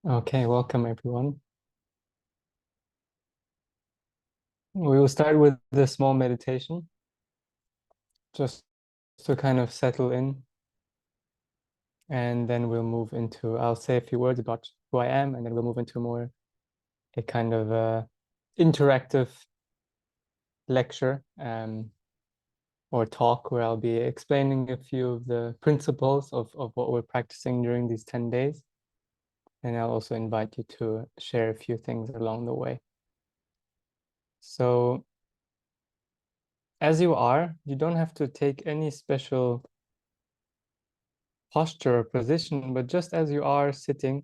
Okay, welcome everyone. We will start with a small meditation just to kind of settle in, and then we'll move into, I'll say a few words about who I am, and then we'll move into more a kind of interactive lecture or talk where I'll be explaining a few of the principles of what we're practicing during these 10 days. And I'll also invite you to share a few things along the way. So as you are, you don't have to take any special posture or position, but just as you are sitting,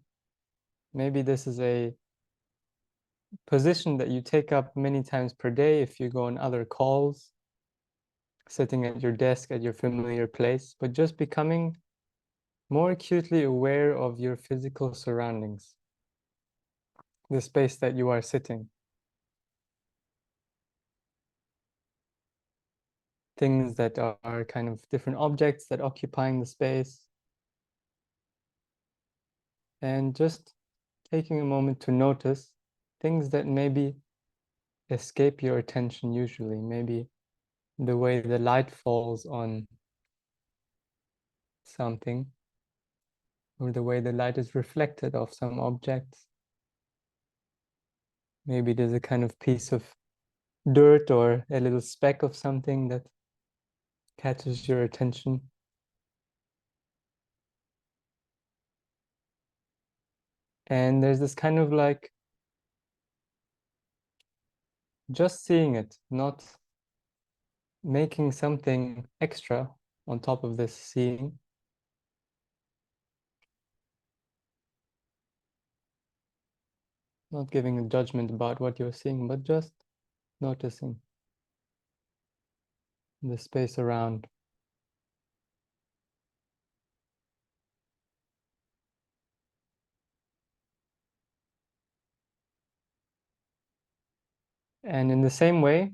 maybe this is a position that you take up many times per day if you go on other calls, sitting at your desk at your familiar place, but just becoming more acutely aware of your physical surroundings, the space that you are sitting, things that are kind of different objects that occupying the space, and just taking a moment to notice things that maybe escape your attention usually, maybe the way the light falls on something, or the way the light is reflected off some objects. Maybe there's a kind of piece of dirt or a little speck of something that catches your attention. And there's this kind of like just seeing it, not making something extra on top of this seeing. Not giving a judgment about what you're seeing, but just noticing the space around. And in the same way,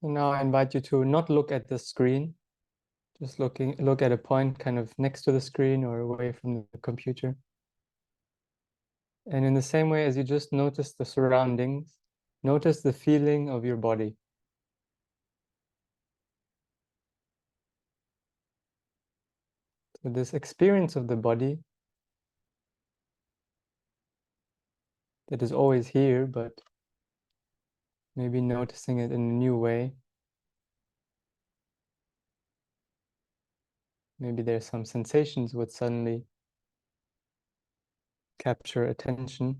so now I invite you to not look at the screen, just look at a point kind of next to the screen or away from the computer. And in the same way as you just notice the surroundings, notice the feeling of your body. So this experience of the body that is always here, but maybe noticing it in a new way. Maybe there's some sensations would suddenly capture attention.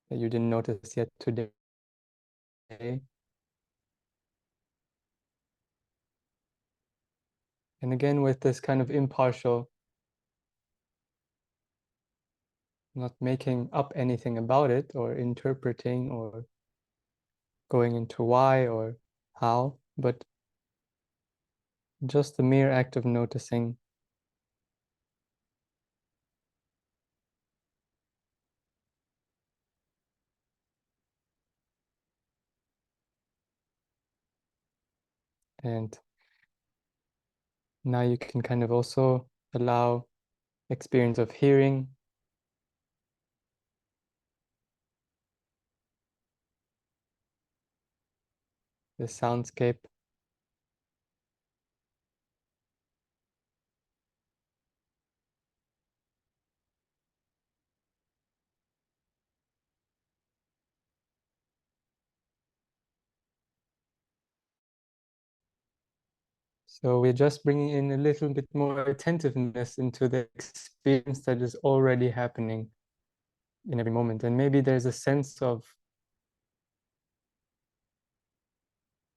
That you didn't notice yet today. And again, with this kind of impartial, not making up anything about it or interpreting or going into why or how, but just the mere act of noticing. And now you can kind of also allow experience of hearing, the soundscape. So we're just bringing in a little bit more attentiveness into the experience that is already happening in every moment. And maybe there's a sense of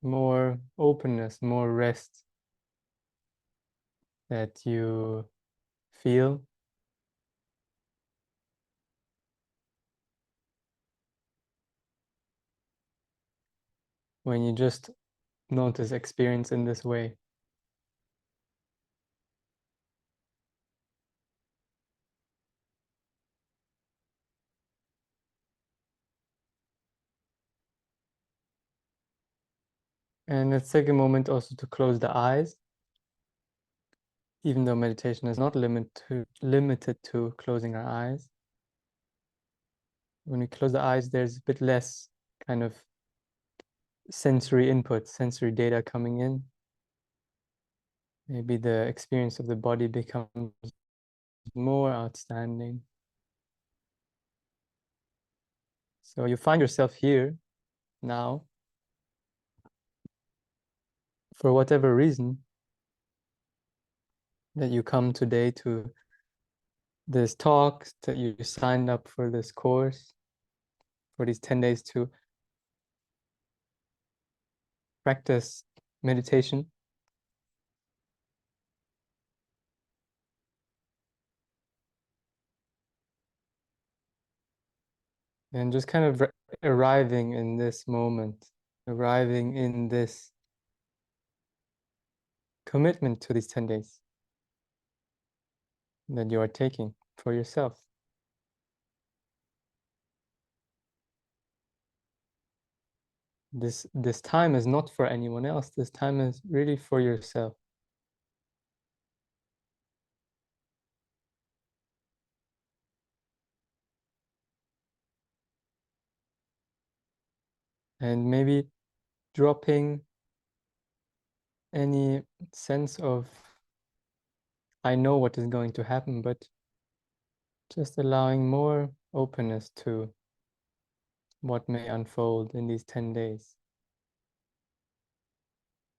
more openness, more rest that you feel. When you just notice experience in this way. And let's take a moment also to close the eyes, even though meditation is not limited to closing our eyes. When we close the eyes, there's a bit less kind of sensory input, sensory data coming in. Maybe the experience of the body becomes more outstanding. So you find yourself here now for whatever reason that you come today to this talk, that you signed up for this course, for these 10 days to practice meditation. And just kind of arriving in this moment, arriving in this commitment to these 10 days that you are taking for yourself. This time is not for anyone else. This time is really for yourself. And maybe dropping any sense of I know what is going to happen, but just allowing more openness to what may unfold in these 10 days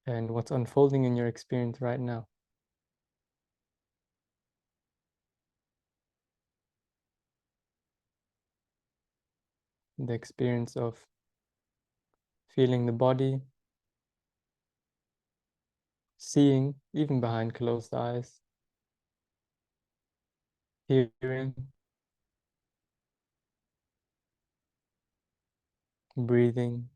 and what's unfolding in your experience right now. The experience of feeling the body, seeing even behind closed eyes, hearing, breathing,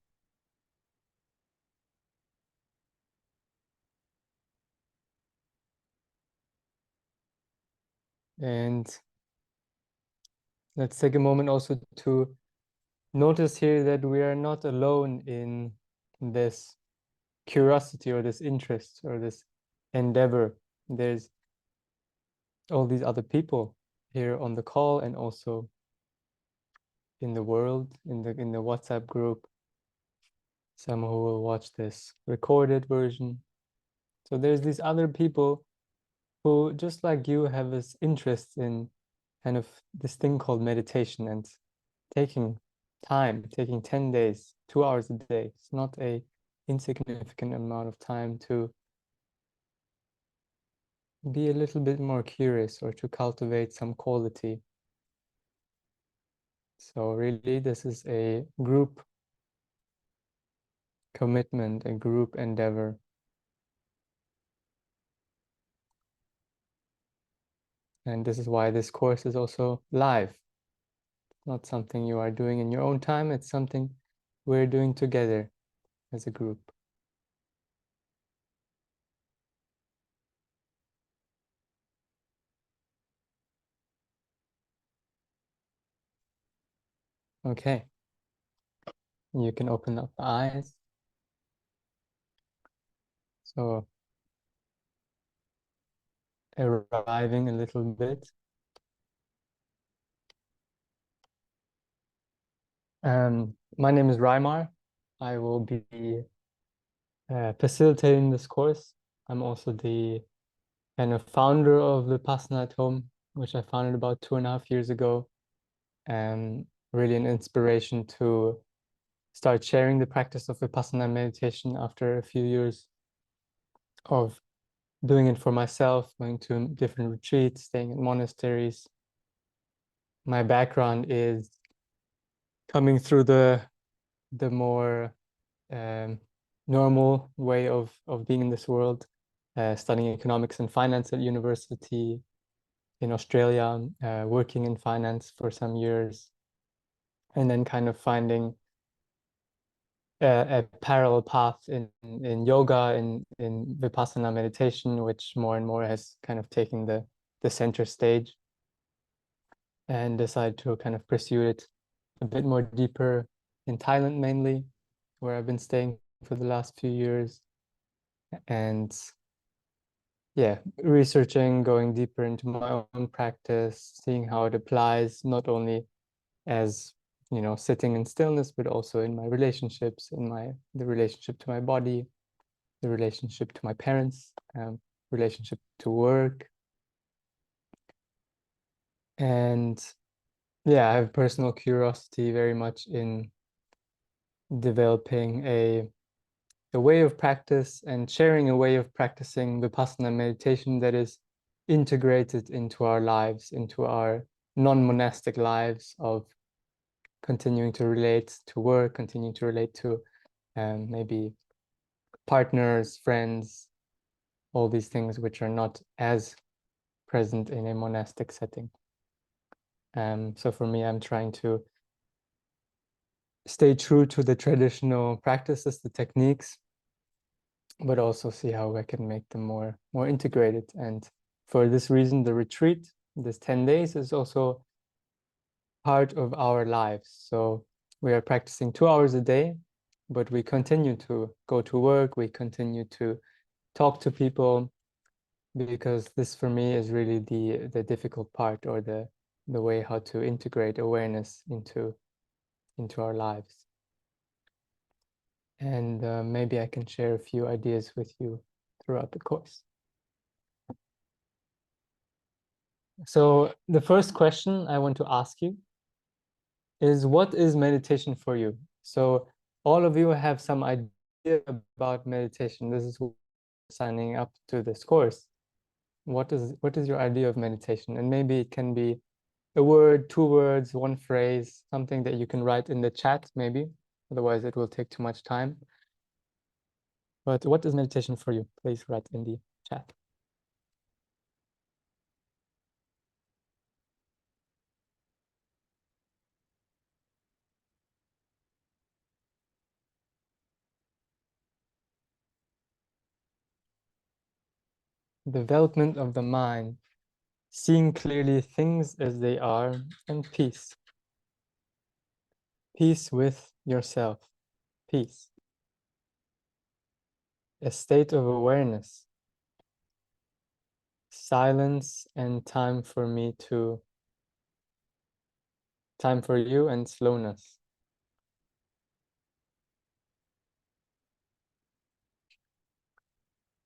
and let's take a moment also to notice here that we are not alone in this curiosity or this interest or this endeavor. There's all these other people here on the call and also in the world, in the WhatsApp group, some who will watch this recorded version. So there's these other people who, just like you, have this interest in kind of this thing called meditation and taking time, taking 10 days, 2 hours a day. It's not a insignificant amount of time to be a little bit more curious or to cultivate some quality. So really, this is a group commitment, a group endeavor. And this is why this course is also live. It's not something you are doing in your own time, it's something we're doing together as a group. Okay, you can open up the eyes. So arriving a little bit. My name is Raimar. I will be facilitating this course. I'm also the kind of founder of Vipassana at Home, which I founded about 2.5 years ago. And really an inspiration to start sharing the practice of Vipassana meditation after a few years of doing it for myself, going to different retreats, staying in monasteries. My background is coming through the more normal way of being in this world, studying economics and finance at university in Australia, working in finance for some years, and then kind of finding a parallel path in yoga, in Vipassana meditation, which more and more has kind of taken the center stage, and decided to kind of pursue it a bit more deeper in Thailand mainly, where I've been staying for the last few years, and yeah, researching, going deeper into my own practice, seeing how it applies, not only as, you know, sitting in stillness, but also in my relationships, in the relationship to my body, the relationship to my parents, relationship to work. And yeah, I have personal curiosity very much in developing a way of practice and sharing a way of practicing Vipassana meditation that is integrated into our lives, into our non-monastic lives of continuing to relate to work, continuing to relate to maybe partners, friends, all these things which are not as present in a monastic setting. So for me, I'm trying to stay true to the traditional practices, the techniques, but also see how I can make them more integrated. And for this reason, the retreat, this 10 days, is also part of our lives. So we are practicing 2 hours a day, but we continue to go to work, we continue to talk to people, because this for me is really the difficult part, or the way how to integrate awareness into our lives. And maybe I can share a few ideas with you throughout the course. So the first question I want to ask you is, what is meditation for you? So all of you have some idea about meditation. This is who signing up to this course. What is your idea of meditation? And maybe it can be a word, 2 words, 1 phrase, something that you can write in the chat, maybe. Otherwise, it will take too much time. But what is meditation for you? Please write in the chat. Development of the mind, seeing clearly things as they are, and peace. Peace with yourself. Peace. A state of awareness. Silence and time for you, and slowness.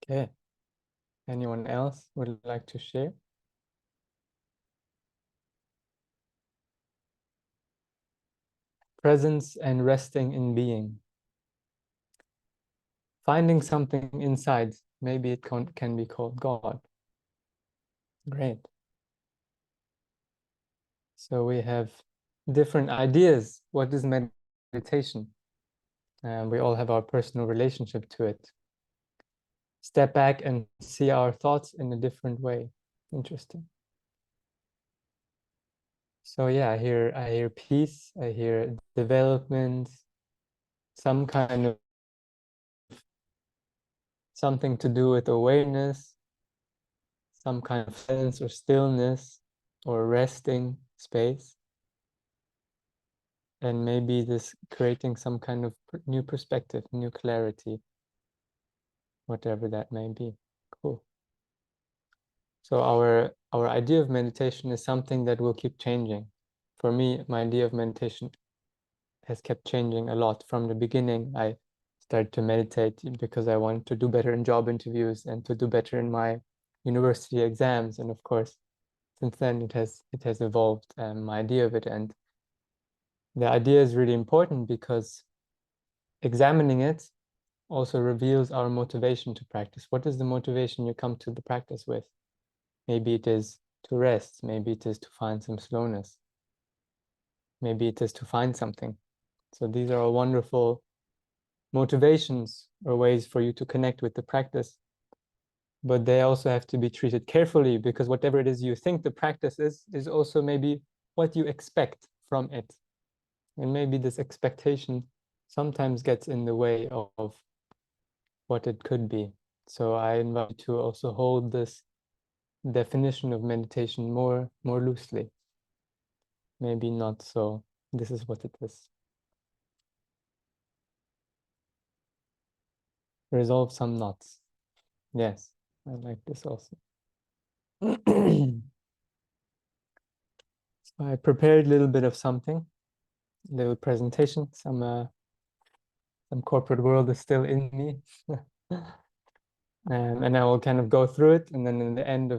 Okay. Anyone else would like to share? Presence and resting in being. Finding something inside. Maybe it can be called God. Great. So we have different ideas. What is meditation? And we all have our personal relationship to it. Step back and see our thoughts in a different way. Interesting. So yeah, I hear peace, I hear development, some kind of something to do with awareness, some kind of silence or stillness or resting space. And maybe this creating some kind of new perspective, new clarity, whatever that may be. Cool. So our idea of meditation is something that will keep changing. For me, my idea of meditation has kept changing a lot. From the beginning, I started to meditate because I wanted to do better in job interviews and to do better in my university exams. And of course, since then it has evolved, my idea of it. And the idea is really important because examining it also reveals our motivation to practice. What is the motivation you come to the practice with? Maybe it is to rest. Maybe it is to find some slowness. Maybe it is to find something. So these are all wonderful motivations or ways for you to connect with the practice. But they also have to be treated carefully, because whatever it is you think the practice is also maybe what you expect from it. And maybe this expectation sometimes gets in the way of what it could be. So I invite you to also hold this definition of meditation more loosely. Maybe not so, this is what it is. resolve some knots. Yes, I like this also. So I prepared a little bit of something, a little presentation. Some corporate world is still in me. And I will kind of go through it, and then in the end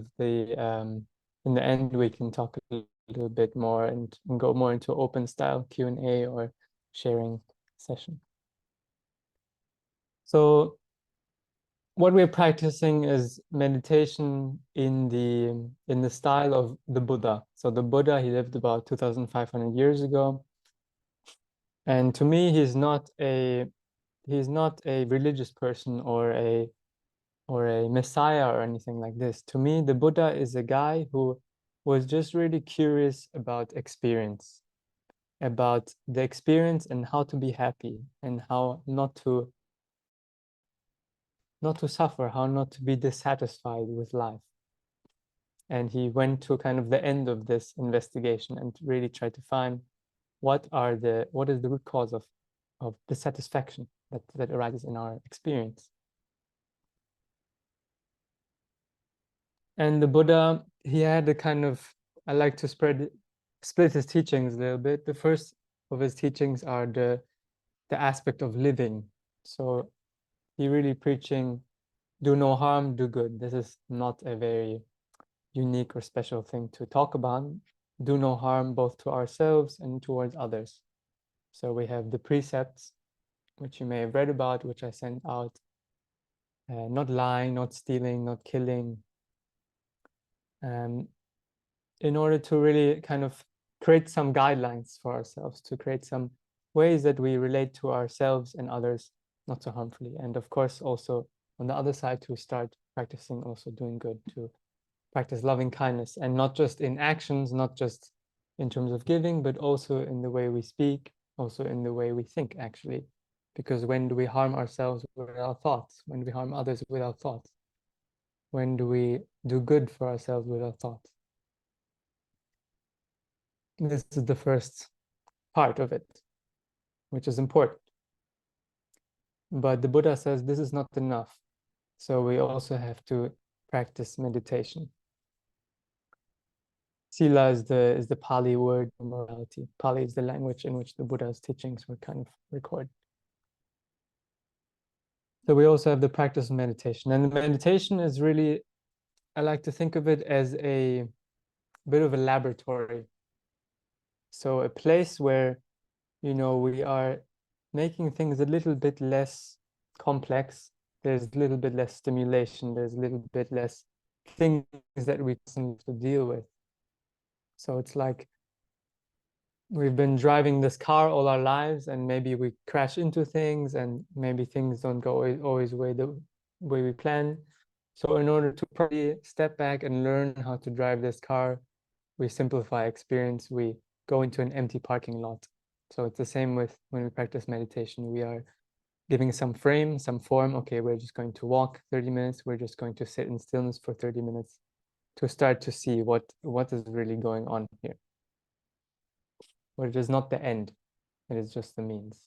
we can talk a little bit more and go more into open style Q&A or sharing session. So what we're practicing is meditation in the style of the Buddha. So the Buddha, he lived about 2,500 years ago, and to me, he's not a religious person or a messiah or anything like this. To me, the Buddha is a guy who was just really curious about experience, about the experience and how to be happy and how not to suffer, how not to be dissatisfied with life. And he went to kind of the end of this investigation and really tried to find what is the root cause of dissatisfaction that arises in our experience. And the Buddha, he had a kind of, I like to split his teachings a little bit. The first of his teachings are the aspect of living. So he really preaching, do no harm, do good. This is not a very unique or special thing to talk about. Do no harm both to ourselves and towards others. So we have the precepts, which you may have read about, which I sent out. Not lying, not stealing, not killing. In order to really kind of create some guidelines for ourselves, to create some ways that we relate to ourselves and others not so harmfully. And of course, also on the other side, to start practicing also doing good, to practice loving kindness, and not just in actions, not just in terms of giving, but also in the way we speak, also in the way we think, actually. Because when do we harm ourselves with our thoughts? When do we harm others with our thoughts? When do we do good for ourselves with our thoughts? This is the first part of it, which is important. But the Buddha says this is not enough. So we also have to practice meditation. Sila is the Pali word for morality. Pali is the language in which the Buddha's teachings were kind of recorded. So we also have the practice of meditation. And the meditation is really, I like to think of it as a bit of a laboratory. So a place where, we are making things a little bit less complex. There's a little bit less stimulation. There's a little bit less things that we need to deal with. So it's like we've been driving this car all our lives, and maybe we crash into things, and maybe things don't go always the way we plan. So in order to probably step back and learn how to drive this car, we simplify experience. We go into an empty parking lot. So it's the same with when we practice meditation. We are giving some frame, some form. Okay, we're just going to walk 30 minutes. We're just going to sit in stillness for 30 minutes to start to see what is really going on here. But it is not the end. It is just the means.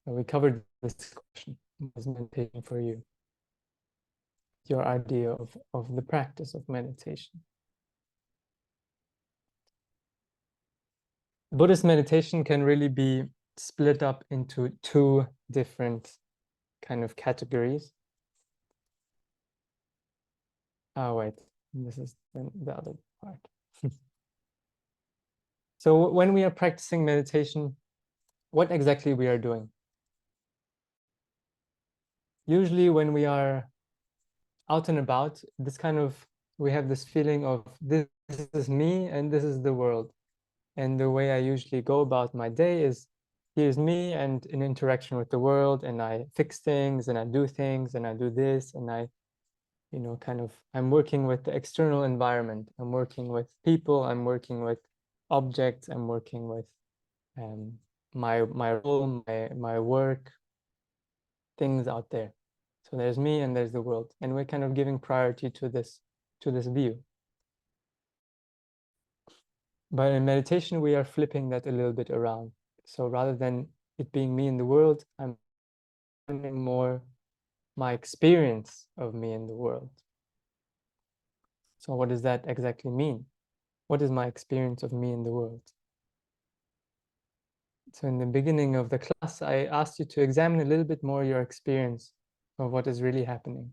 So we covered this question. What is meditation for you? Your idea of the practice of meditation. Buddhist meditation can really be split up into two different kind of categories. Oh, wait, this is the other part. So when we are practicing meditation, what exactly we are doing? Usually when we are out and about, we have this feeling of this is me and this is the world. And the way I usually go about my day is, here's me and in interaction with the world, and I fix things and I do things and I do this, and I'm working with the external environment. I'm working with people, I'm working with objects, I'm working with my role, my work, things out there. So there's me and there's the world, and we're kind of giving priority to this view. But in meditation, we are flipping that a little bit around. So rather than it being me in the world, I'm examining more my experience of me in the world. So what does that exactly mean? What is my experience of me in the world? So in the beginning of the class, I asked you to examine a little bit more your experience of what is really happening.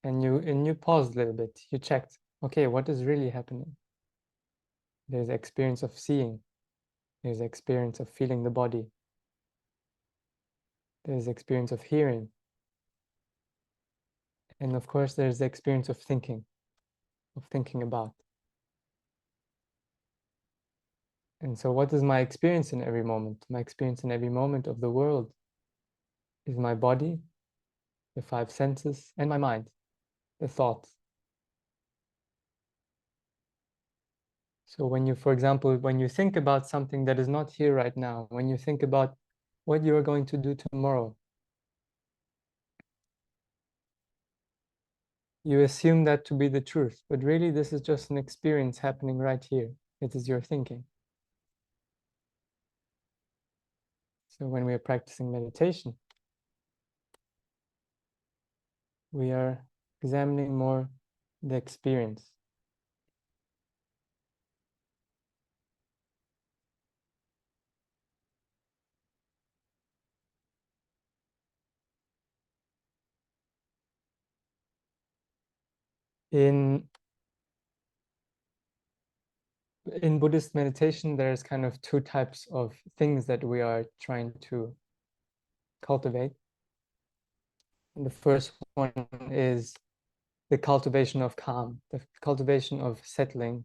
And you paused a little bit. You checked, okay, what is really happening? There's experience of seeing. There's experience of feeling the body. There's experience of hearing. And of course, there's the experience of thinking about. And so what is my experience in every moment? My experience in every moment of the world is my body, the five senses, and my mind, the thoughts. So when you, for example, when you think about something that is not here right now, when you think about what you are going to do tomorrow, you assume that to be the truth, but really this is just an experience happening right here. It is your thinking. So when we are practicing meditation, we are examining more the experience. In Buddhist meditation, there's kind of two types of things that we are trying to cultivate. And the first one is the cultivation of calm, the cultivation of settling.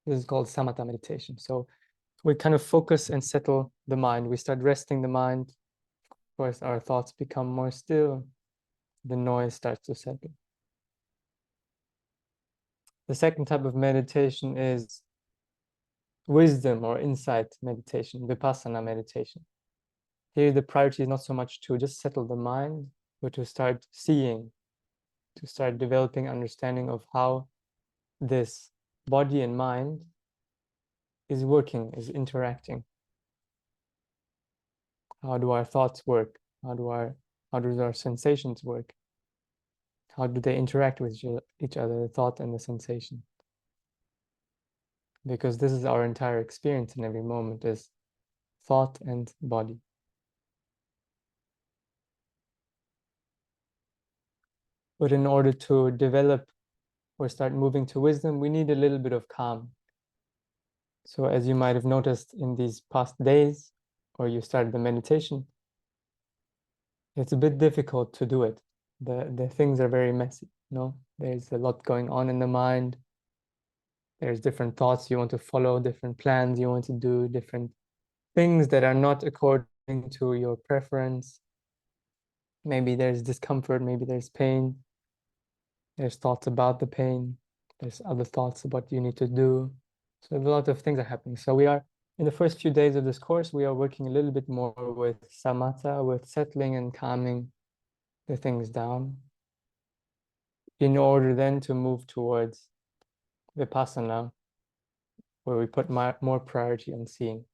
This is called samatha meditation. So we kind of focus and settle the mind. We start resting the mind. Of course, our thoughts become more still. The noise starts to settle. The second type of meditation is wisdom or insight meditation, Vipassana meditation. Here, the priority is not so much to just settle the mind, but to start seeing, to start developing understanding of how this body and mind is working, is interacting. How do our thoughts work? How do our sensations work? How do they interact with each other, the thought and the sensation? Because this is our entire experience in every moment, is thought and body. But in order to develop or start moving to wisdom, we need a little bit of calm. So as you might have noticed in these past days, or you started the meditation, it's a bit difficult to do it. The things are very messy, you know? There's a lot going on in the mind. There's different thoughts you want to follow, different plans you want to do, different things that are not according to your preference. Maybe there's discomfort, maybe there's pain. There's thoughts about the pain. There's other thoughts about what you need to do. So a lot of things are happening. So we are, in the first few days of this course, we are working a little bit more with samatha, with settling and calming the things down, in order then to move towards Vipassana, where we put more priority on seeing.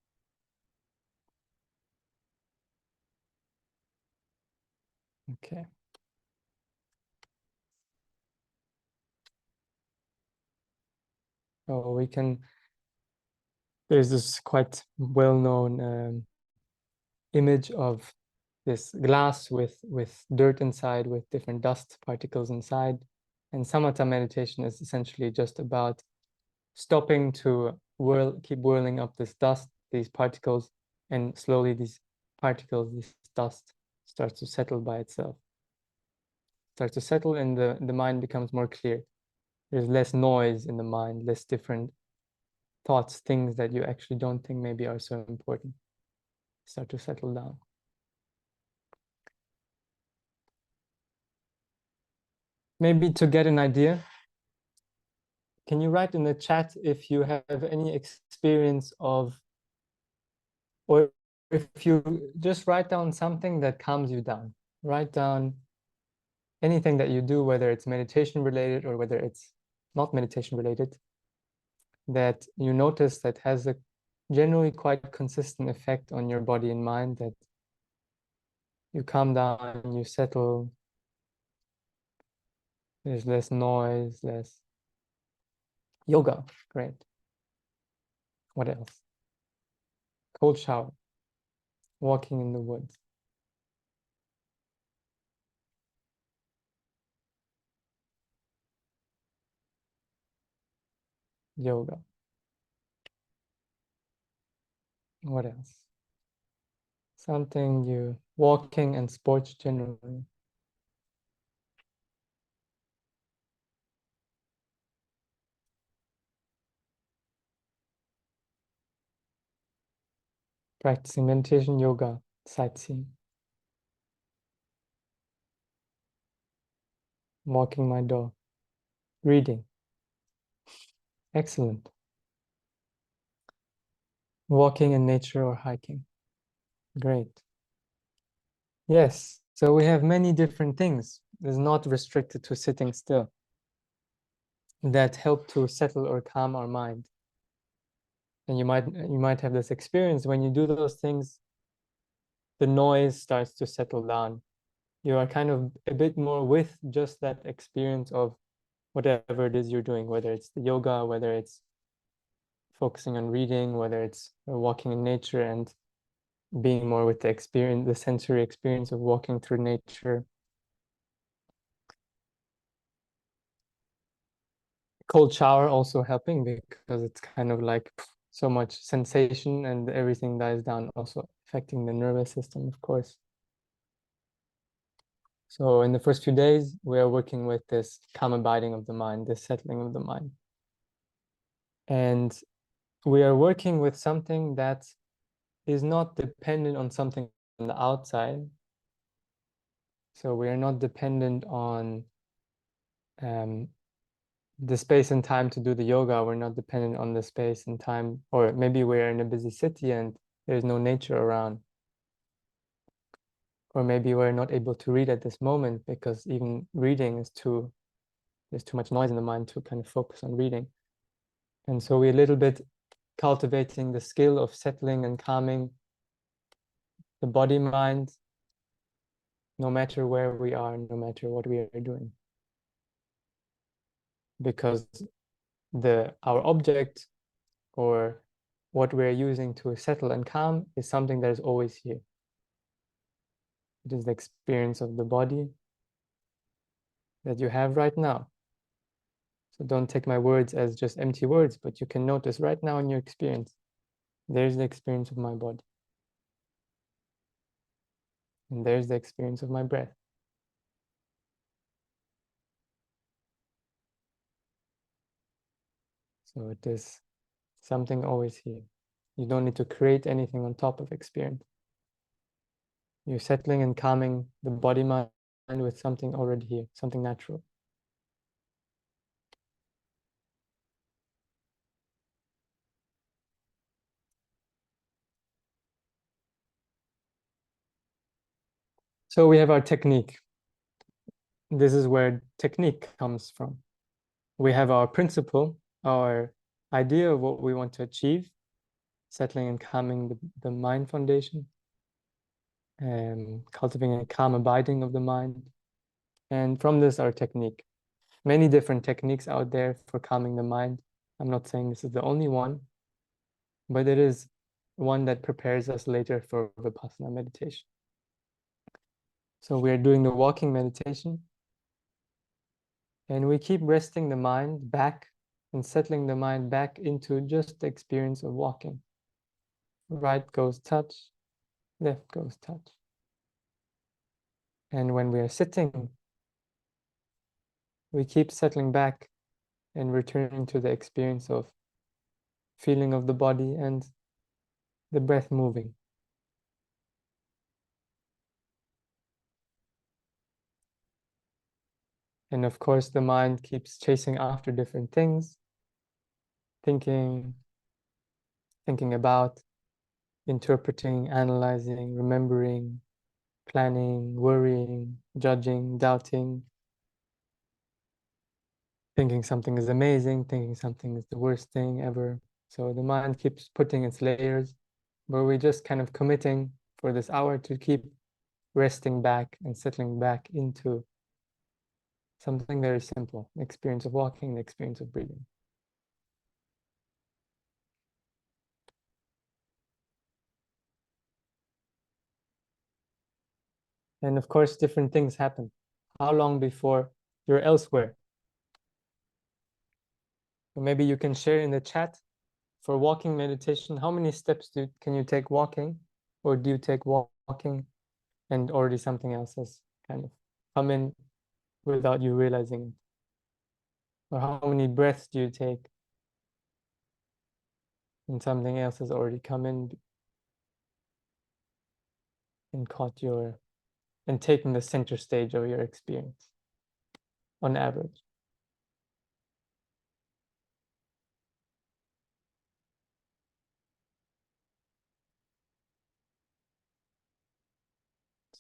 Okay. So we can, there's this quite well-known image of this glass with dirt inside, with different dust particles inside. And samatha meditation is essentially just about stopping to keep whirling up this dust, these particles, and slowly these particles, this dust, starts to settle by itself. Starts to settle and the mind becomes more clear. There's less noise in the mind, less different thoughts, things that you actually don't think maybe are so important start to settle down. Maybe to get an idea, can you write in the chat if you have any experience of, or if you just write down something that calms you down. Write down anything that you do, whether it's meditation related or whether it's not meditation related, that you notice that has a generally quite consistent effect on your body and mind, that you calm down, you settle, there's less noise, less yoga. Great. What else? Cold shower, walking in the woods, yoga. What else? Something you, walking and sports generally. Practicing meditation, yoga, sightseeing, walking my dog, reading. Excellent. Walking in nature or hiking. Great. Yes. So we have many different things. It's not restricted to sitting still that help to settle or calm our mind. And you might have this experience when you do those things, the noise starts to settle down. You are kind of a bit more with just that experience of whatever it is you're doing, whether it's the yoga, whether it's focusing on reading, whether it's walking in nature and being more with the experience, the sensory experience of walking through nature. Cold shower also helping because it's kind of like so much sensation and everything dies down, also affecting the nervous system, of course. So in the first few days, we are working with this calm abiding of the mind, this settling of the mind. And we are working with something that is not dependent on something on the outside. So we are not dependent on the space and time to do the yoga. We're not dependent on the space and time, or maybe we're in a busy city and there's no nature around. Or maybe we're not able to read at this moment because even reading is there's too much noise in the mind to kind of focus on reading. And so we're a little bit cultivating the skill of settling and calming the body mind, no matter where we are, no matter what we are doing. Because our object or what we're using to settle and calm is something that is always here. It is the experience of the body that you have right now. So don't take my words as just empty words, but you can notice right now in your experience, there's the experience of my body. And there's the experience of my breath. So it is something always here. You don't need to create anything on top of experience. You're settling and calming the body mind with something already here, something natural. So we have our technique. This is where technique comes from. We have our principle, our idea of what we want to achieve, settling and calming the mind foundation, and cultivating a calm abiding of the mind. And from this, our technique. Many different techniques out there for calming the mind. I'm not saying this is the only one, but it is one that prepares us later for Vipassana meditation. So we're doing the walking meditation, and we keep resting the mind back and settling the mind back into just the experience of walking. Right goes touch, left goes touch. And when we are sitting, we keep settling back and returning to the experience of feeling of the body and the breath moving. And of course, the mind keeps chasing after different things, thinking about, interpreting, analyzing, remembering, planning, worrying, judging, doubting, thinking something is amazing, thinking something is the worst thing ever, So the mind keeps putting its layers, but we're just kind of committing for this hour to keep resting back and settling back into something very simple, the experience of walking, the experience of breathing. And of course, different things happen. How long before you're elsewhere? So maybe you can share in the chat for walking meditation, how many steps can you take walking? Or do you take walking and already something else has kind of come in without you realizing it? Or how many breaths do you take and something else has already come in and caught your and taken the center stage of your experience on average?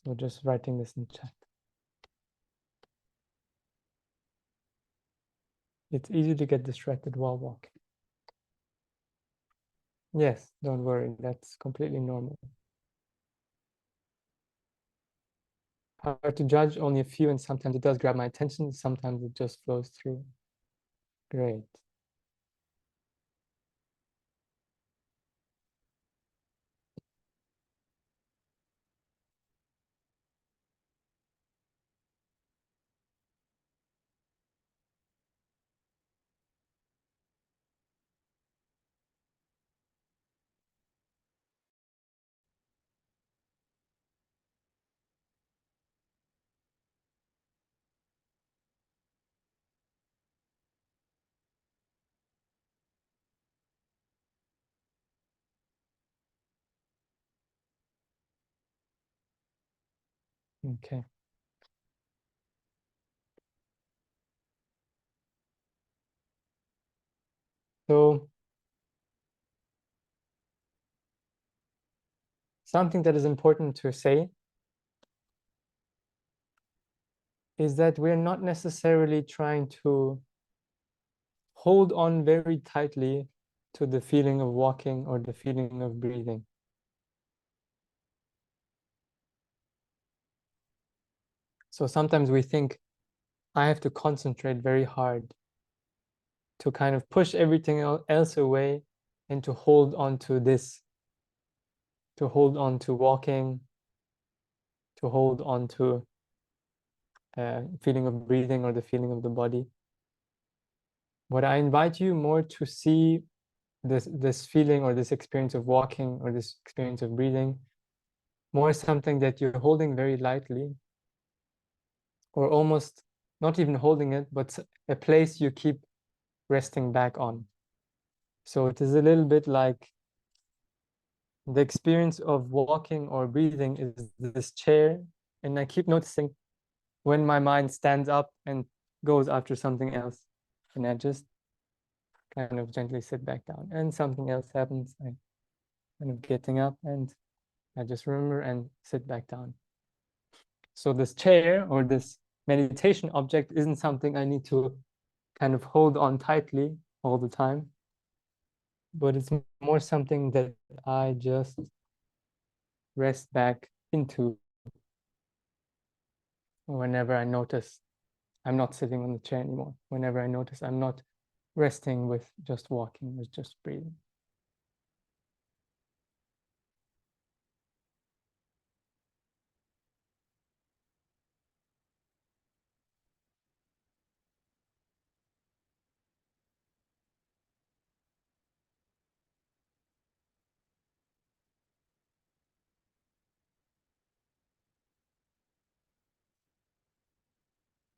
So just writing this in chat. It's easy to get distracted while walking. Yes, don't worry, that's completely normal. Hard to judge, only a few, and sometimes it does grab my attention, sometimes it just flows through. Great. Okay. So something that is important to say is that we're not necessarily trying to hold on very tightly to the feeling of walking or the feeling of breathing. So sometimes we think, I have to concentrate very hard to kind of push everything else away and to hold on to this, to hold on to walking, to hold on to feeling of breathing or the feeling of the body. What I invite you more to see this feeling or this experience of walking or this experience of breathing more something that you're holding very lightly, or almost not even holding it, but a place you keep resting back on. So it is a little bit like the experience of walking or breathing is this chair, and I keep noticing when my mind stands up and goes after something else, and I just kind of gently sit back down, and something else happens. I kind of getting up, and I just remember and sit back down. So this chair or this meditation object isn't something I need to kind of hold on tightly all the time, but it's more something that I just rest back into whenever I notice I'm not sitting on the chair anymore, whenever I notice I'm not resting with just walking, with just breathing.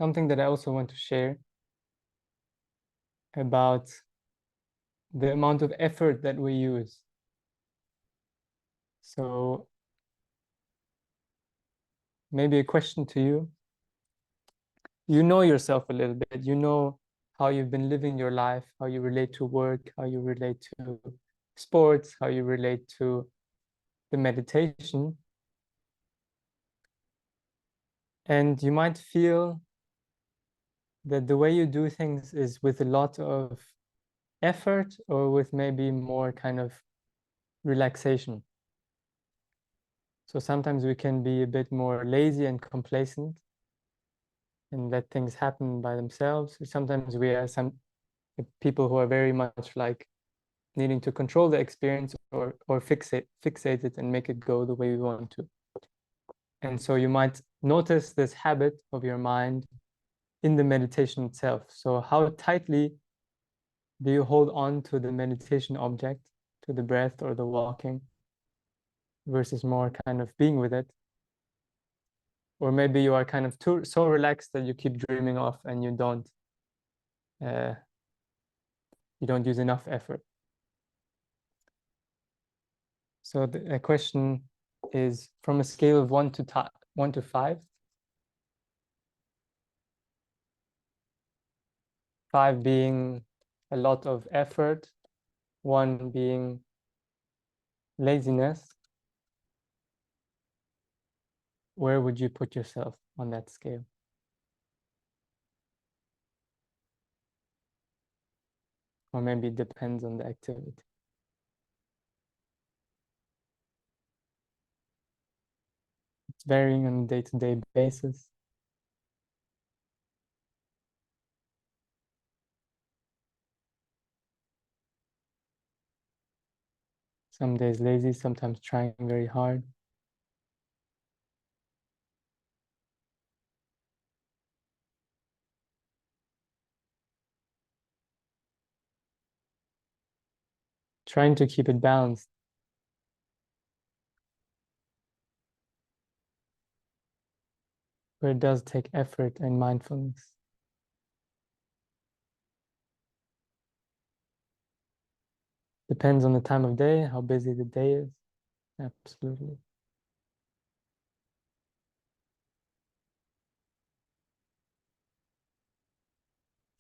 Something that I also want to share about the amount of effort that we use. So maybe a question to you. You know yourself a little bit. You know how you've been living your life, how you relate to work, how you relate to sports, how you relate to the meditation. And you might feel that the way you do things is with a lot of effort or with maybe more kind of relaxation. So sometimes we can be a bit more lazy and complacent and let things happen by themselves. Sometimes we are some people who are very much like needing to control the experience or fixate it and make it go the way we want to. And so you might notice this habit of your mind in the meditation itself. So how tightly do you hold on to the meditation object, to the breath or the walking, versus more kind of being with it? Or maybe you are kind of so relaxed that you keep dreaming off and you don't use enough effort. So the question is, from a scale of 1 to 5, 5 being a lot of effort, 1 being laziness, where would you put yourself on that scale? Or maybe it depends on the activity. It's varying on a day-to-day basis. Some days lazy, sometimes trying very hard. Trying to keep it balanced. But it does take effort and mindfulness. Depends on the time of day, how busy the day is. Absolutely.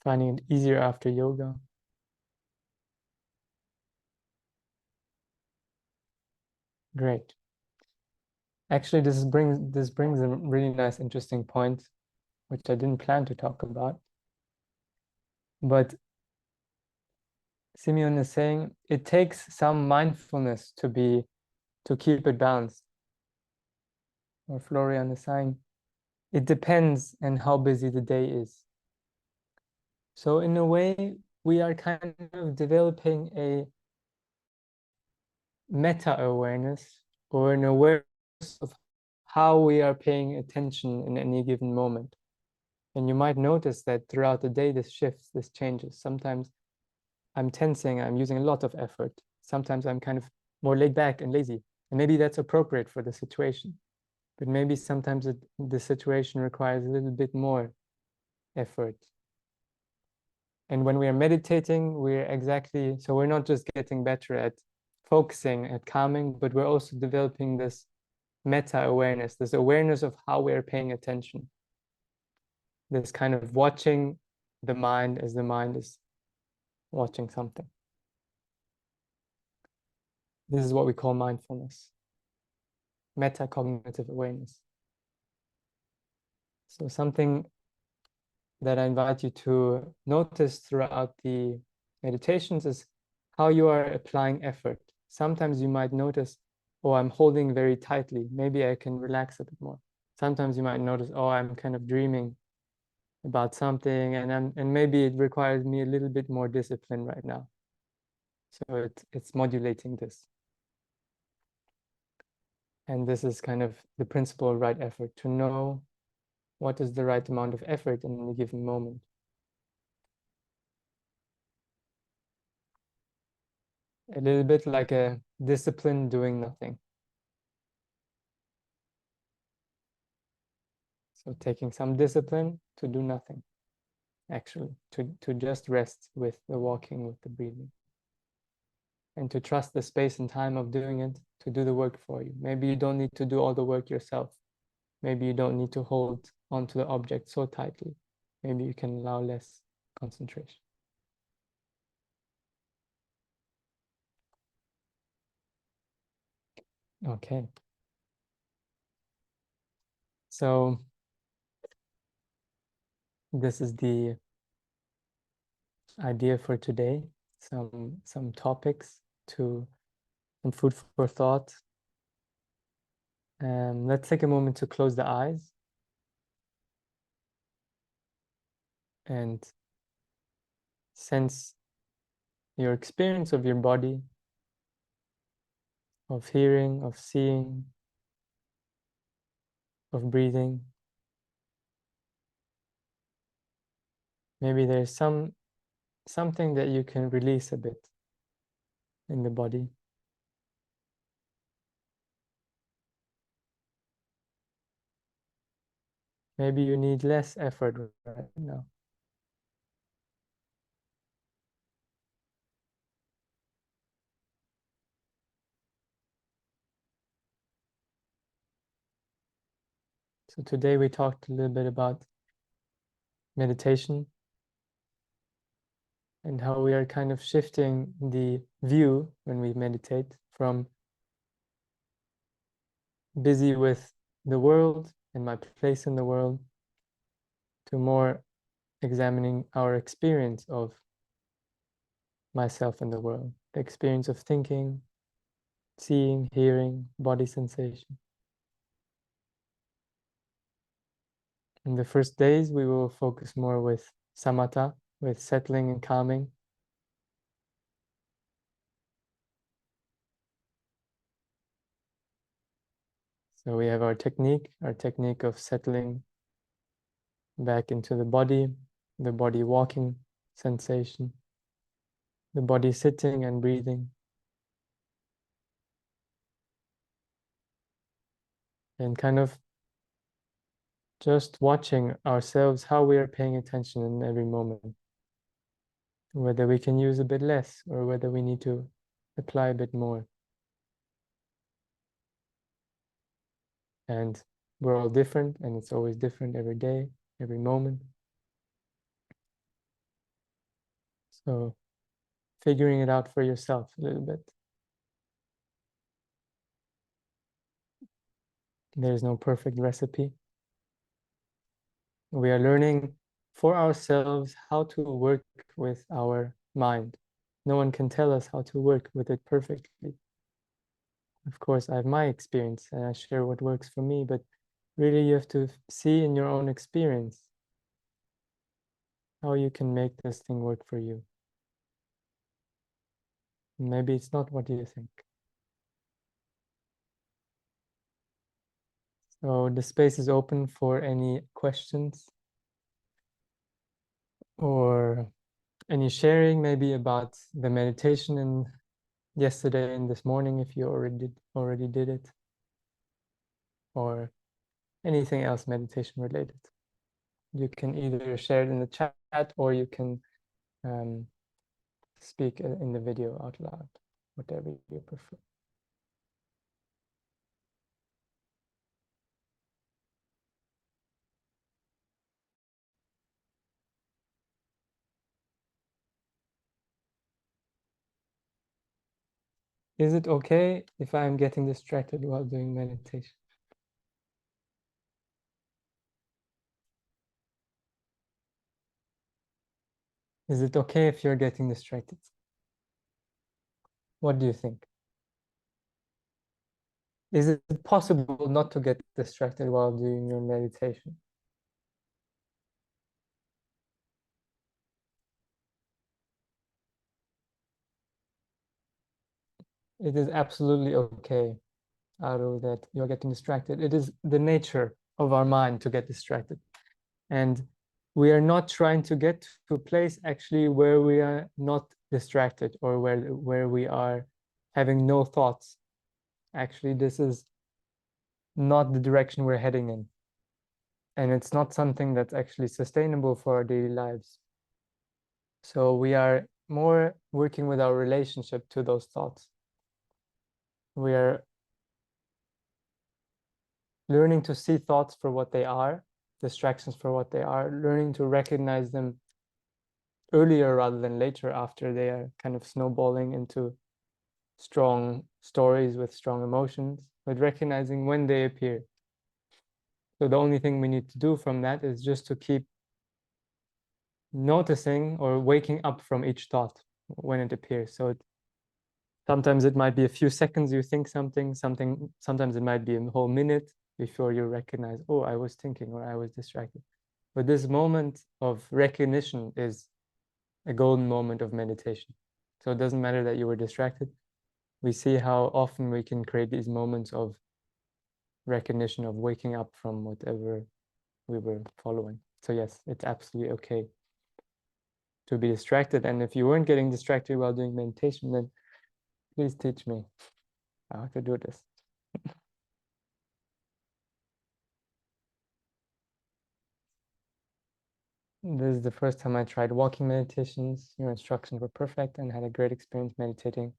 Finding it easier after yoga. Great. Actually, this brings a really nice, interesting point, which I didn't plan to talk about. But Simeon is saying it takes some mindfulness to keep it balanced. Or Florian is saying it depends on how busy the day is. So in a way, we are kind of developing a meta-awareness or an awareness of how we are paying attention in any given moment. And you might notice that throughout the day, this shifts, this changes. Sometimes I'm tensing, I'm using a lot of effort. Sometimes I'm kind of more laid back and lazy. And maybe that's appropriate for the situation. But maybe sometimes the situation requires a little bit more effort. And when we are meditating, so we're not just getting better at focusing, at calming, but we're also developing this meta-awareness, this awareness of how we're paying attention. This kind of watching the mind as the mind is watching something. This is what we call mindfulness, metacognitive awareness. So something that I invite you to notice throughout the meditations is how you are applying effort. Sometimes you might notice, oh, I'm holding very tightly. Maybe I can relax a bit more. Sometimes you might notice, oh, I'm kind of dreaming about something, and maybe it requires me a little bit more discipline right now. So it's modulating this. And this is kind of the principle of right effort, to know what is the right amount of effort in a given moment. A little bit like a discipline doing nothing. So taking some discipline to do nothing, actually, to just rest with the walking, with the breathing. And to trust the space and time of doing it to do the work for you. Maybe you don't need to do all the work yourself. Maybe you don't need to hold onto the object so tightly. Maybe you can allow less concentration. Okay. So this is the idea for today. some topics to some food for thought. Let's take a moment to close the eyes and sense your experience of your body, of hearing, of seeing, of breathing. Maybe there's something that you can release a bit in the body. Maybe you need less effort right now. So today we talked a little bit about meditation and how we are kind of shifting the view when we meditate from busy with the world and my place in the world to more examining our experience of myself and the world, the experience of thinking, seeing, hearing, body sensation. In the first days, we will focus more with samatha, with settling and calming. So we have our technique of settling back into the body walking sensation, the body sitting and breathing. And kind of just watching ourselves, how we are paying attention in every moment, whether we can use a bit less or whether we need to apply a bit more. And we're all different, and it's always different every day, every moment. So figuring it out for yourself a little bit. There's no perfect recipe. We are learning for ourselves how to work with our mind. No one can tell us how to work with it perfectly. Of course, I have my experience and I share what works for me, but really you have to see in your own experience how you can make this thing work for you. Maybe it's not what you think. So the space is open for any questions or any sharing, maybe about the meditation in yesterday and this morning, if you already did it, or anything else meditation related. You can either share it in the chat or you can speak in the video out loud, whatever you prefer. Is it okay if I'm getting distracted while doing meditation? Is it okay if you're getting distracted? What do you think? Is it possible not to get distracted while doing your meditation? It is absolutely okay, Aru, that you're getting distracted. It is the nature of our mind to get distracted. And we are not trying to get to a place actually where we are not distracted or where we are having no thoughts. Actually, this is not the direction we're heading in. And it's not something that's actually sustainable for our daily lives. So we are more working with our relationship to those thoughts. We are learning to see thoughts for what they are, distractions for what they are, learning to recognize them earlier rather than later after they are kind of snowballing into strong stories with strong emotions, but recognizing when they appear. So the only thing we need to do from that is just to keep noticing or waking up from each thought. when it appears. So sometimes it might be a few seconds you think something, sometimes it might be a whole minute before you recognize, oh, I was thinking or I was distracted. But this moment of recognition is a golden moment of meditation. So it doesn't matter that you were distracted. We see how often we can create these moments of recognition, of waking up from whatever we were following. So yes, it's absolutely okay to be distracted. And if you weren't getting distracted while doing meditation, then please teach me how to do this. This is the first time I tried walking meditations. Your instructions were perfect and had a great experience meditating.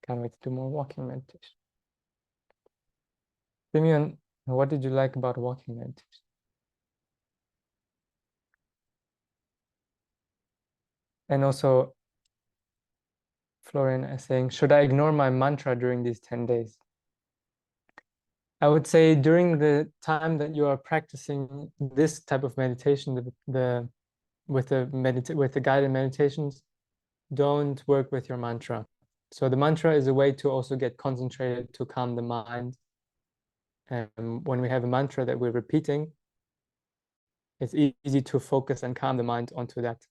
Can't wait to do more walking meditation. Simeon, what did you like about walking meditation? And also, Florian is saying, should I ignore my mantra during these 10 days? I would say during the time that you are practicing this type of meditation, with the guided meditations, don't work with your mantra. So the mantra is a way to also get concentrated, to calm the mind. And when we have a mantra that we're repeating, it's easy to focus and calm the mind onto that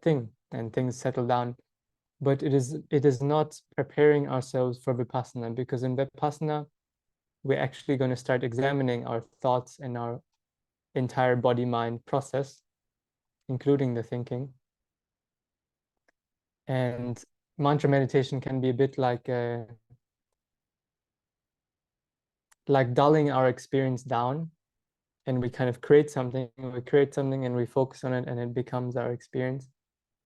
thing, and things settle down. But it is not preparing ourselves for Vipassana, because in Vipassana, we're actually going to start examining our thoughts and our entire body-mind process, including the thinking. And mantra meditation can be a bit like dulling our experience down, and we kind of create something and we focus on it and it becomes our experience,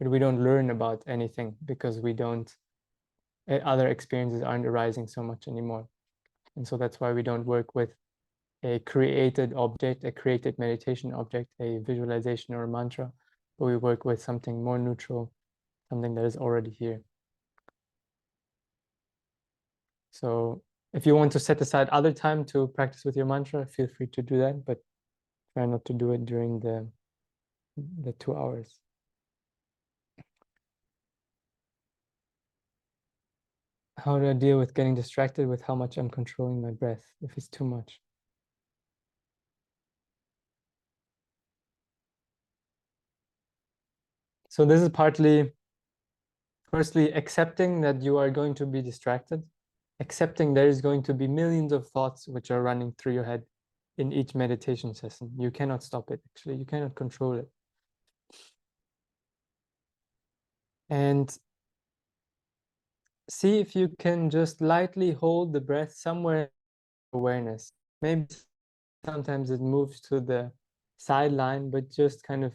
but we don't learn about anything because other experiences aren't arising so much anymore. And so that's why we don't work with a created object, a created meditation object, a visualization or a mantra, but we work with something more neutral, something that is already here. So if you want to set aside other time to practice with your mantra, feel free to do that, but try not to do it during the 2 hours. How do I deal with getting distracted with how much I'm controlling my breath if it's too much? So this is firstly, accepting that you are going to be distracted, accepting there is going to be millions of thoughts which are running through your head in each meditation session. You cannot stop it, actually. You cannot control it. And see if you can just lightly hold the breath somewhere in awareness. Maybe sometimes it moves to the sideline, but just kind of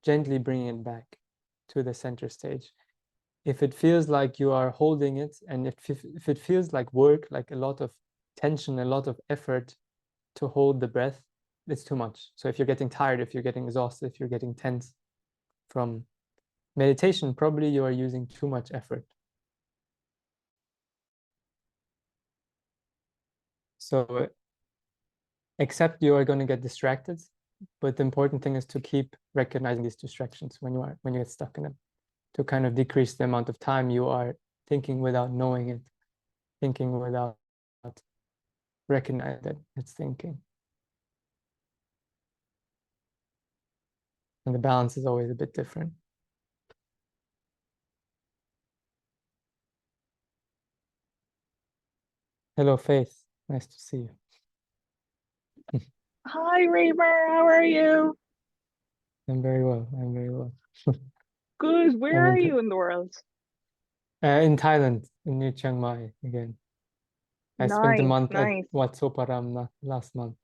gently bring it back to the center stage. If it feels like you are holding it, and if it feels like work, like a lot of tension, a lot of effort to hold the breath, it's too much. So if you're getting tired, if you're getting exhausted, if you're getting tense from meditation, probably you are using too much effort. So accept you are going to get distracted, but the important thing is to keep recognizing these distractions when you get stuck in them, to kind of decrease the amount of time you are thinking without knowing it, thinking without recognizing that it's thinking. And the balance is always a bit different. Hello, Faith. Nice to see you. Hi, Reamer. How are you? I'm very well. I'm very well. Good. I'm Where are you in the world? in Thailand, in New Chiang Mai again. I spent a Nice, month at nice. Wat Soparam last month.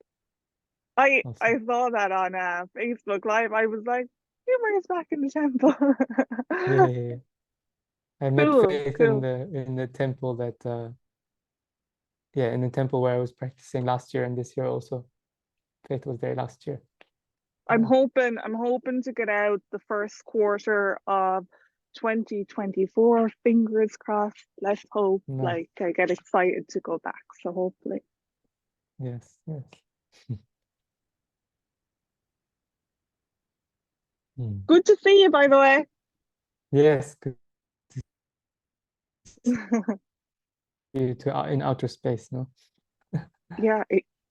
I saw that on Facebook Live. I was like, Reamer is back in the temple. Yeah, yeah, yeah. I met Cool, Faith in cool. the temple in the temple where I was practicing last year and this year also. Faith was there last year. Yeah. I'm hoping to get out the first quarter of 2024. Fingers crossed. Let's hope. No. Like I get excited to go back. So hopefully. Yes, yes. Hmm. Good to see you, by the way. Yes, good to in outer space, no? Yeah,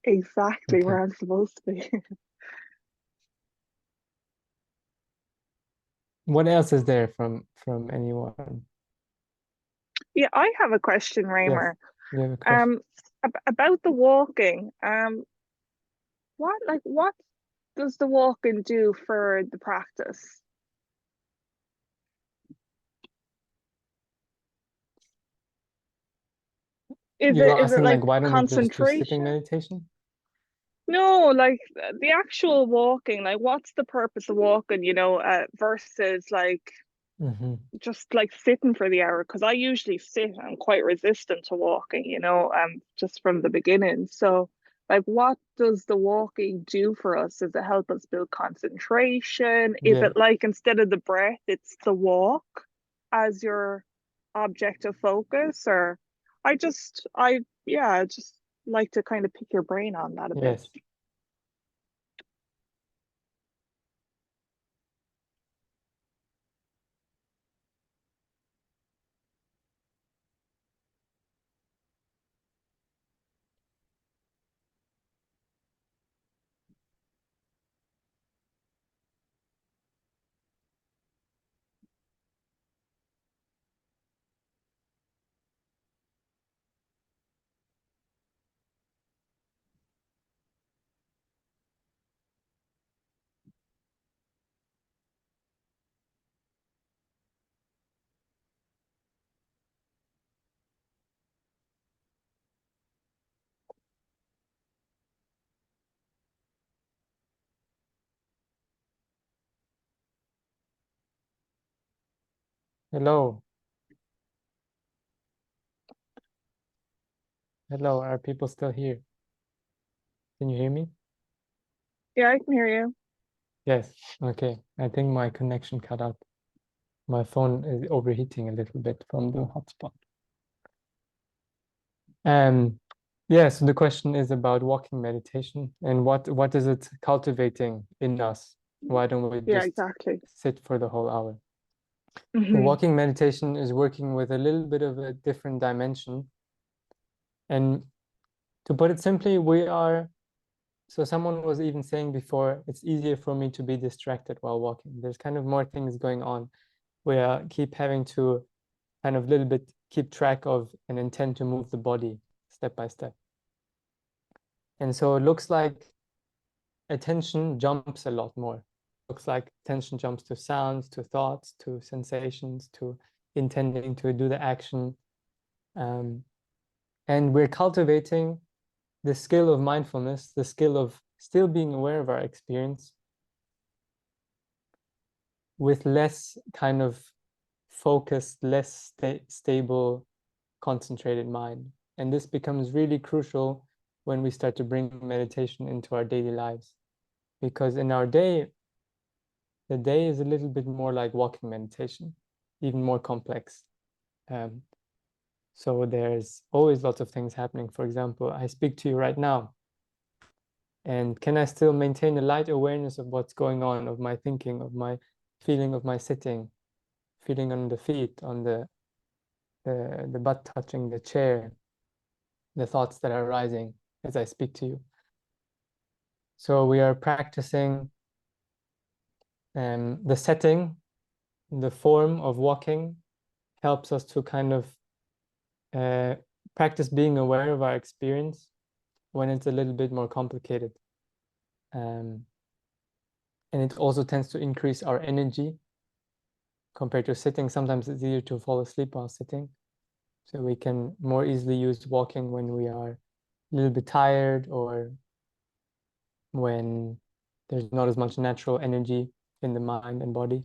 exactly Okay. where I'm supposed to be. What else is there from anyone? Yeah, I have a question, Yes, Raymer. you have a question. Um, about the walking. What does the walking do for the practice? You're Is it asking like like why don't we just do sitting concentration? meditation? No, like the actual walking, like what's the purpose of walking, versus like Hmm. just like sitting for the hour? Because I usually sit, I'm quite resistant to walking, just from the beginning. So, like, what does the walking do for us? Does it help us build concentration? Is Yeah. it like instead of the breath, it's the walk as your object of focus? Or yeah, I just like to kind of pick your brain on that a bit. Yes. Hello. Hello. Are people still here? Can you hear me? Yeah, I can hear you. Yes. Okay. I think my connection cut out. My phone is overheating a little bit from the hotspot. Um, yeah, so the question is about walking meditation and what is it cultivating in us? Why don't we Yeah, just exactly. sit for the whole hour? So Hmm. walking meditation is working with a little bit of a different dimension. And to put it simply, so someone was even saying before, it's easier for me to be distracted while walking. There's kind of more things going on where I keep having to kind of little bit keep track of and intend to move the body step by step. And so it looks like attention jumps a lot more. Looks like attention jumps to sounds, to thoughts, to sensations, to intending to do the action. Um, and we're cultivating the skill of mindfulness, the skill of still being aware of our experience with less kind of focused, less stable, concentrated mind. And this becomes really crucial when we start to bring meditation into our daily lives. Because in our day, the day is a little bit more like walking meditation, even more complex. Um, so there's always lots of things happening. For example, I speak to you right now, and can I still maintain a light awareness of what's going on, of my thinking, of my feeling of my sitting, feeling on the feet, on the butt touching the chair, the thoughts that are rising as I speak to you. So we are practicing the setting, the form of walking helps us to kind of uh, practice being aware of our experience when it's a little bit more complicated. Um, and it also tends to increase our energy compared to sitting. Sometimes it's easier to fall asleep while sitting. So we can more easily use walking when we are a little bit tired or when there's not as much natural energy in the mind and body.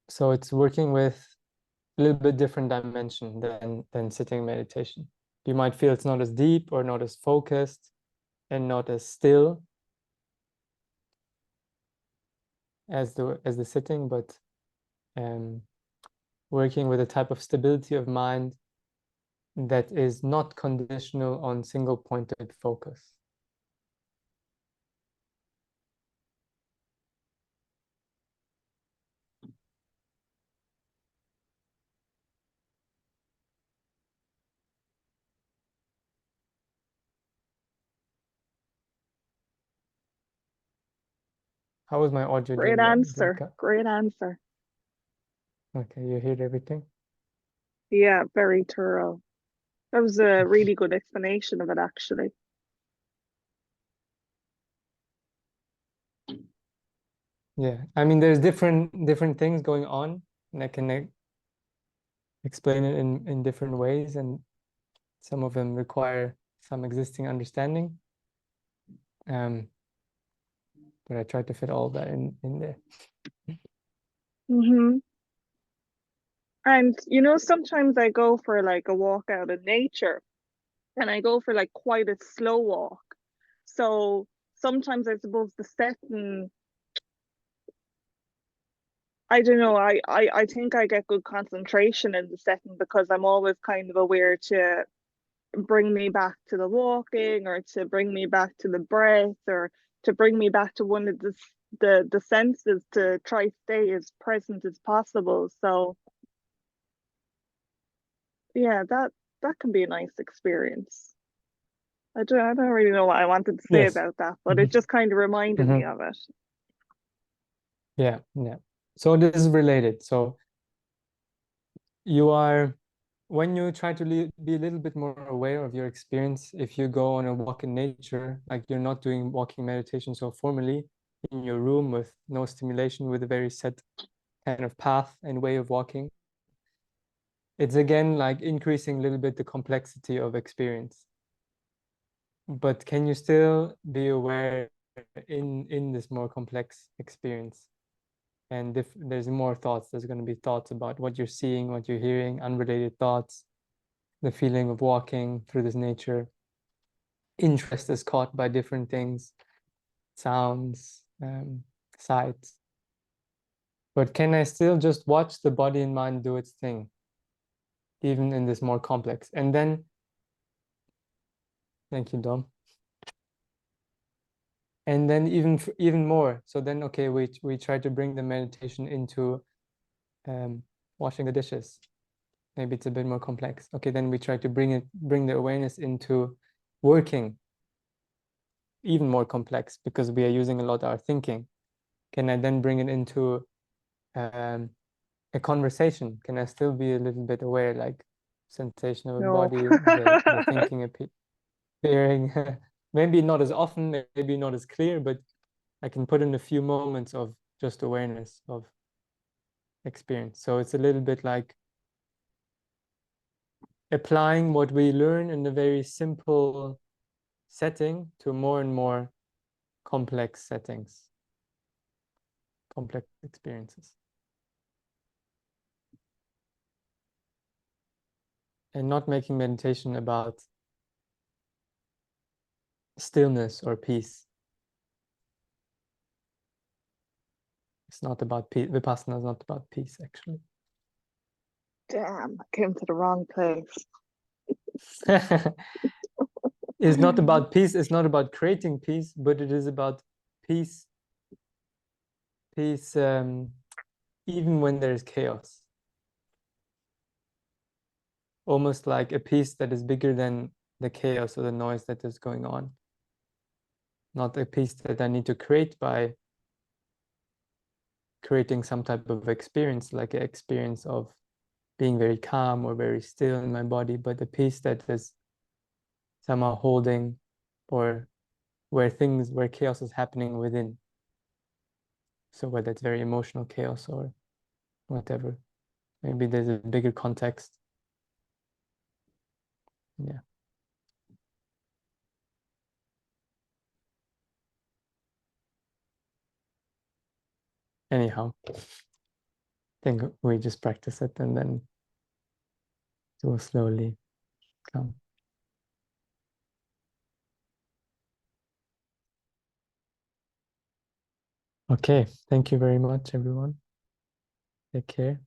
So it's working with a little bit different dimension than sitting meditation. You might feel it's not as deep or not as focused and not as still as the sitting, but um, working with a type of stability of mind that is not conditional on single pointed focus. How was my audio Great during that? Did it answer. cut? Great answer. Okay, you heard everything? Yeah, very thorough. That was a really good explanation of it, actually. Yeah. I mean, there's different things going on, and I can explain it in different ways, and some of them require some existing understanding. Um, but I tried to fit all that in there. Hmm. And sometimes I go for like a walk out in nature, and I go for like quite a slow walk. So sometimes I suppose the setting, I don't know, I think I get good concentration in the setting because I'm always kind of aware to bring me back to the walking, or to bring me back to the breath, or to bring me back to one of the senses, to try stay as present as possible. So yeah, that can be a nice experience. I don't really know what I wanted to say Yes. about that, but it Hmm. just kind of reminded me Hmm. of it. Yeah, yeah. So this is related. So you are, when you try to be a little bit more aware of your experience, if you go on a walk in nature, like you're not doing walking meditation so formally in your room with no stimulation, with a very set kind of path and way of walking, it's again like increasing a little bit the complexity of experience. But can you still be aware in this more complex experience? And if there's more thoughts, there's going to be thoughts about what you're seeing, what you're hearing, unrelated thoughts, the feeling of walking through this nature. Interest is caught by different things, sounds, sights. But can I still just watch the body and mind do its thing, even in this more complex? And then, thank you, Dom. And then even more. So then, okay, we try to bring the meditation into um, washing the dishes. Maybe it's a bit more complex. Okay, then we try to bring the awareness into working, even more complex because we are using a lot of our thinking. Can I then bring it into um, a conversation? Can I still be a little bit aware, like sensation of a No. body, the thinking appearing? Maybe not as often, maybe not as clear, but I can put in a few moments of just awareness of experience. So it's a little bit like applying what we learn in a very simple setting to more and more complex settings, complex experiences. And not making meditation about stillness or peace. It's not about peace. Vipassana is not about peace, actually. Damn, I came to the wrong place. It's not about peace. It's not about creating peace, but it is about peace, peace, even when there is chaos. Almost like a peace that is bigger than the chaos or the noise that is going on. Not a peace that I need to create by creating some type of experience, like an experience of being very calm or very still in my body, but a peace that is somehow holding, or where chaos is happening within. So whether it's very emotional chaos or whatever, maybe there's a bigger context. Yeah. Anyhow, I think we just practice it and then it will slowly come. Okay, thank you very much, everyone. Take care.